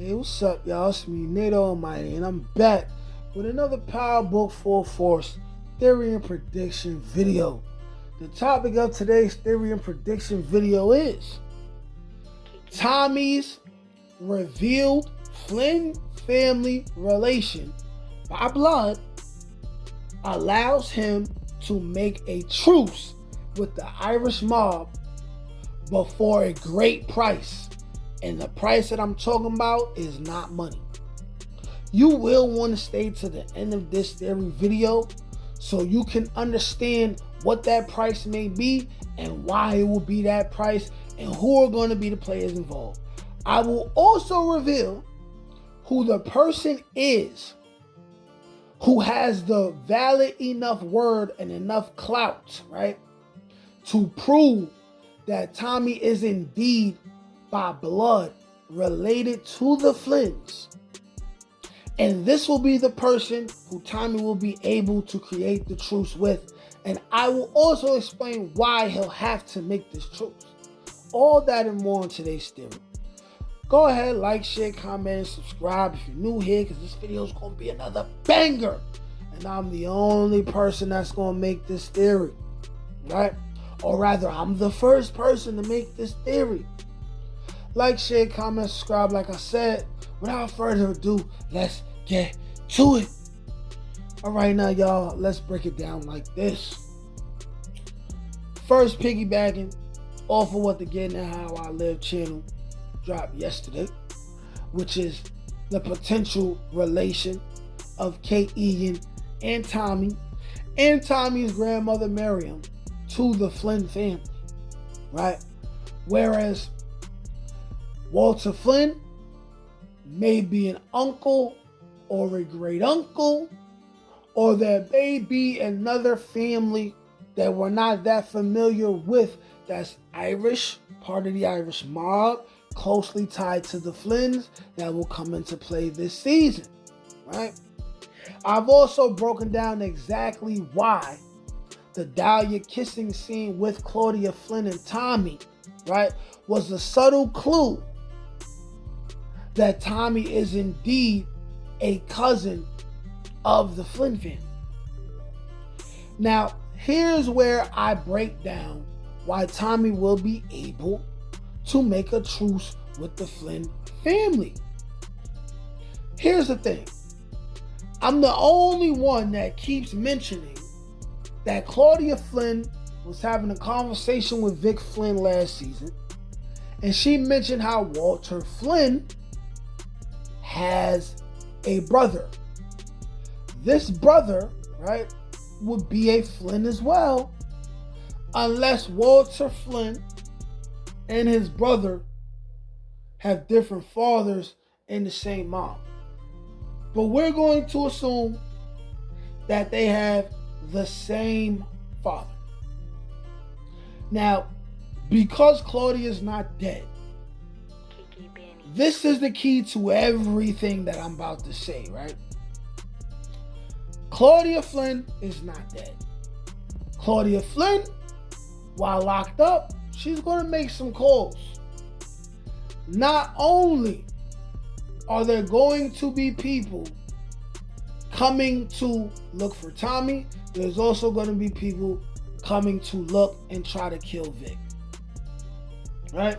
Hey, what's up, y'all? It's me, Nate Almighty, and I'm back with another Power Book Full Force Theory and Prediction video. The topic of today's Theory and Prediction video is Tommy's revealed Flynn family relation by blood allows him to make a truce with the Irish mob, but for a great price. And the price that I'm talking about is not money. You will want to stay to the end of this theory video so you can understand what that price may be and why it will be that price and who are going to be the players involved. I will also reveal who the person is who has the valid enough word and enough clout, right, to prove that Tommy is indeed by blood related to the Flynns. And this will be the person who Tommy will be able to create the truce with. And I will also explain why he'll have to make this truce. All that and more in today's theory. Go ahead, like, share, comment, and subscribe if you're new here, because this video is going to be another banger. And I'm the only person that's going to make this theory, right? Or rather, I'm the first person to make this theory. Like, share, comment, subscribe, like I said. Without further ado, let's get to it. All right, now, y'all, let's break it down like this. First, piggybacking off of what the Getting It How I Live channel dropped yesterday, which is the potential relation of Kate Egan and Tommy's grandmother Miriam to the Flynn family, right? Whereas Walter Flynn may be an uncle or a great uncle, or there may be another family that we're not that familiar with that's Irish, part of the Irish mob, closely tied to the Flynns, that will come into play this season, right? I've also broken down exactly why the Dahlia kissing scene with Claudia Flynn and Tommy, right, was a subtle clue that Tommy is indeed a cousin of the Flynn family. Now, here's where I break down why Tommy will be able to make a truce with the Flynn family. Here's the thing. I'm the only one that keeps mentioning that Claudia Flynn was having a conversation with Vic Flynn last season, and she mentioned how Walter Flynn has a brother. This brother, right, would be a Flynn as well, unless Walter Flynn and his brother have different fathers and the same mom. But we're going to assume that they have the same father. Now, because Claudia is not dead, this is the key to everything that I'm about to say, right? Claudia Flynn is not dead. Claudia Flynn, while locked up, she's going to make some calls. Not only are there going to be people coming to look for Tommy, there's also going to be people coming to look and try to kill Vic. Right?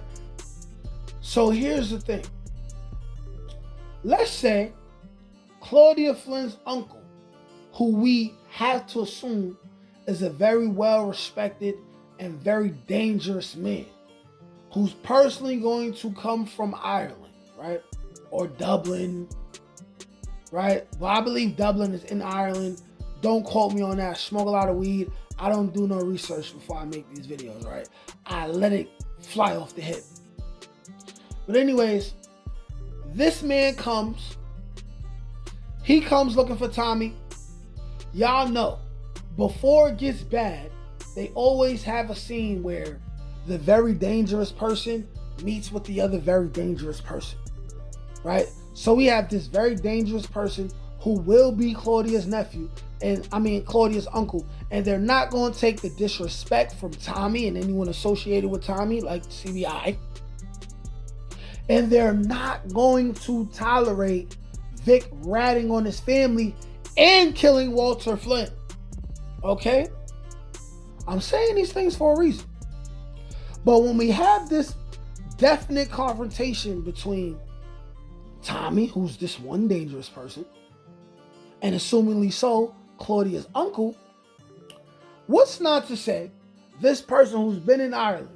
So here's the thing. Let's say Claudia Flynn's uncle, who we have to assume is a very well-respected and very dangerous man, who's personally going to come from Ireland, right? Or Dublin, right? Well, I believe Dublin is in Ireland. Don't quote me on that. I smoke a lot of weed. I don't do no research before I make these videos, right? I let it fly off the hip. But anyways, this man comes. He comes looking for Tommy. Y'all know, before it gets bad, they always have a scene where the very dangerous person meets with the other very dangerous person, right? So we have this very dangerous person who will be Claudia's nephew, Claudia's uncle, and they're not going to take the disrespect from Tommy and anyone associated with Tommy, like CBI. And they're not going to tolerate Vic ratting on his family and killing Walter Flynn. Okay? I'm saying these things for a reason. But when we have this definite confrontation between Tommy, who's this one dangerous person, and assumingly so, Claudia's uncle, what's not to say this person who's been in Ireland,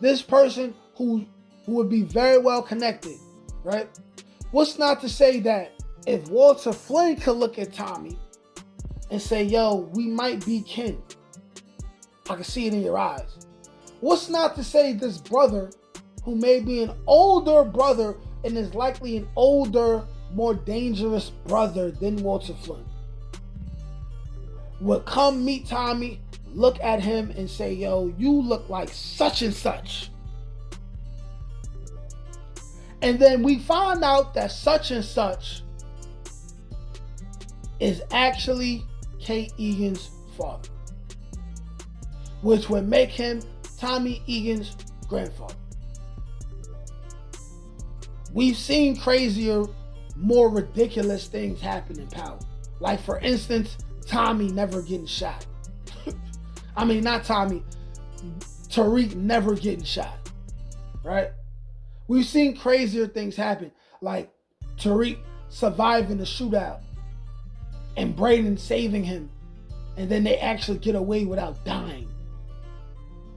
this person who would be very well connected, right? What's not to say that if Walter Flynn could look at Tommy and say, yo, we might be kin. I can see it in your eyes. What's not to say this brother, who may be an older brother and is likely an older, more dangerous brother than Walter Flynn, would come meet Tommy, look at him and say, yo, you look like such and such. And then we find out that such and such is actually Kate Egan's father, which would make him Tommy Egan's grandfather. We've seen crazier, more ridiculous things happen in power. Like, for instance, Tommy never getting shot. I mean, not Tommy, Tariq never getting shot, right? We've seen crazier things happen, like Tariq surviving the shootout and Braden saving him, and then they actually get away without dying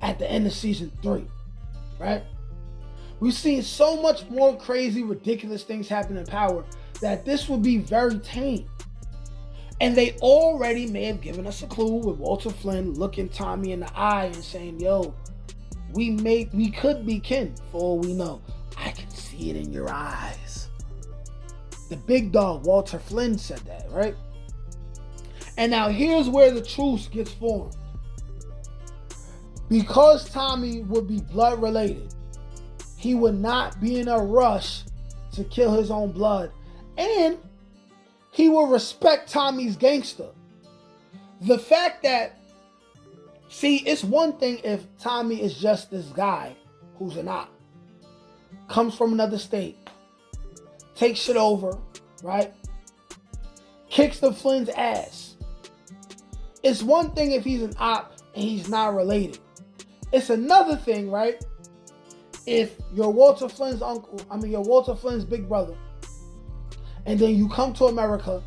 at the end of season 3, right? We've seen so much more crazy, ridiculous things happen in power that this would be very tame. And they already may have given us a clue with Walter Flynn looking Tommy in the eye and saying, yo, we could be kin for all we know. I can see it in your eyes. The big dog, Walter Flynn, said that, right? And now here's where the truce gets formed. Because Tommy would be blood related, he would not be in a rush to kill his own blood. And he will respect Tommy's gangster. The fact that, see, it's one thing if Tommy is just this guy who's an op, comes from another state, takes shit over, right? Kicks the Flynn's ass. It's one thing if he's an op and he's not related. It's another thing, right? If you're Walter Flynn's you're Walter Flynn's big brother, and then you come to America,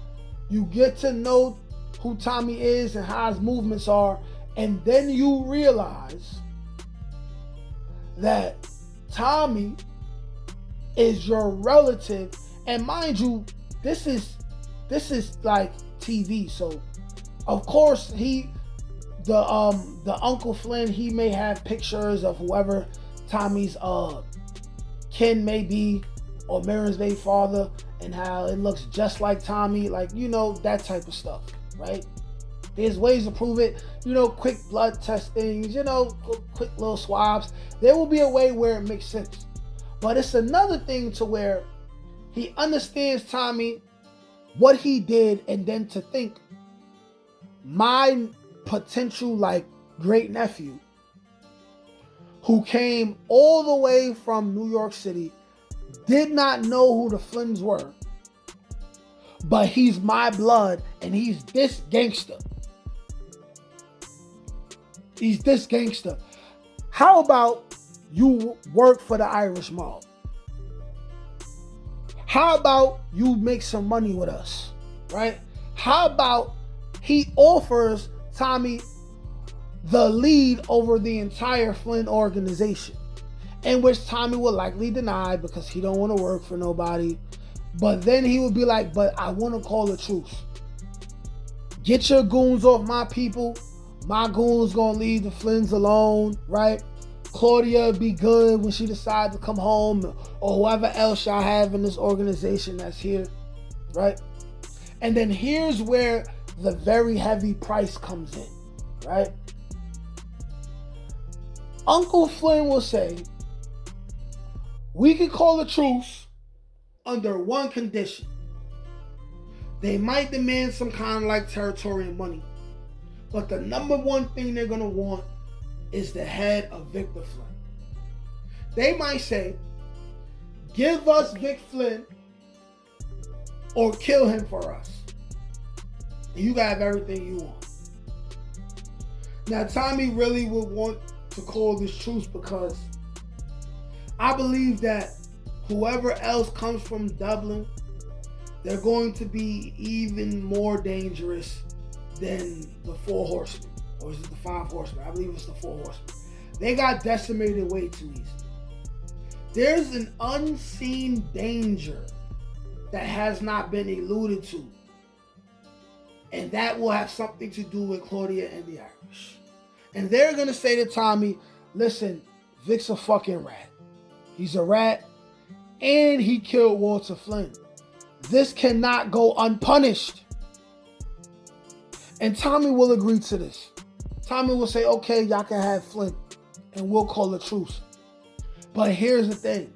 you get to know who Tommy is and how his movements are, and then you realize that Tommy is your relative. And mind you, this is like TV, so of course the Uncle Flynn, he may have pictures of whoever Tommy's kin may be, or Marin's baby father, and how it looks just like Tommy, like, you know, that type of stuff, right? There's ways to prove it, you know, quick blood test things, you know, quick little swabs. There will be a way where it makes sense. But it's another thing to where he understands Tommy, what he did, and then to think, my potential, like, great nephew, who came all the way from New York City, did not know who the Flynns were, but he's my blood and he's this gangster. He's this gangster. How about you work for the Irish mob? How about you make some money with us, right? How about he offers Tommy the lead over the entire Flynn organization, in which Tommy will likely deny because he don't want to work for nobody. But then he would be like, but I want to call a truce. Get your goons off my people. My goons gonna leave the Flynns alone, right? Claudia be good when she decides to come home, or whoever else y'all have in this organization that's here, right? And then here's where the very heavy price comes in, right? Uncle Flynn will say, we can call a truce under one condition. They might demand some kind of like territory and money, but the number one thing they're gonna want is the head of Victor Flynn. They might say, Give us Vic Flynn or kill him for us. And you got everything you want. Now, Tommy really would want to call this truce because I believe that whoever else comes from Dublin, they're going to be even more dangerous than the 4 horsemen. Or is it the 5 horsemen? I believe it's the 4 horsemen. They got decimated way too easy. There's an unseen danger that has not been alluded to. And that will have something to do with Claudia and the Irish. And they're going to say to Tommy, listen, Vic's a fucking rat. He's a rat. And he killed Walter Flynn. This cannot go unpunished. And Tommy will agree to this. Tommy will say, okay, y'all can have Flynn. And we'll call a truce. But here's the thing.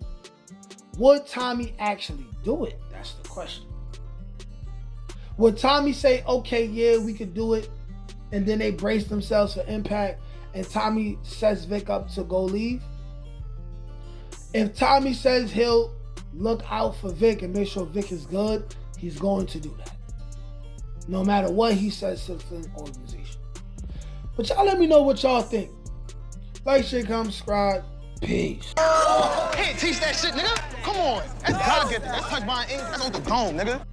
Would Tommy actually do it? That's the question. Would Tommy say, okay, yeah, we could do it, and then they brace themselves for impact, and Tommy sets Vic up to go leave? If Tommy says he'll look out for Vic and make sure Vic is good, he's going to do that. No matter what he says to the Flynn organization. But y'all let me know what y'all think. Like, share, comment, subscribe. Peace. Can't teach that shit, nigga. Come on. That's gotta get that. That's touch my ink. That's on the dome, nigga.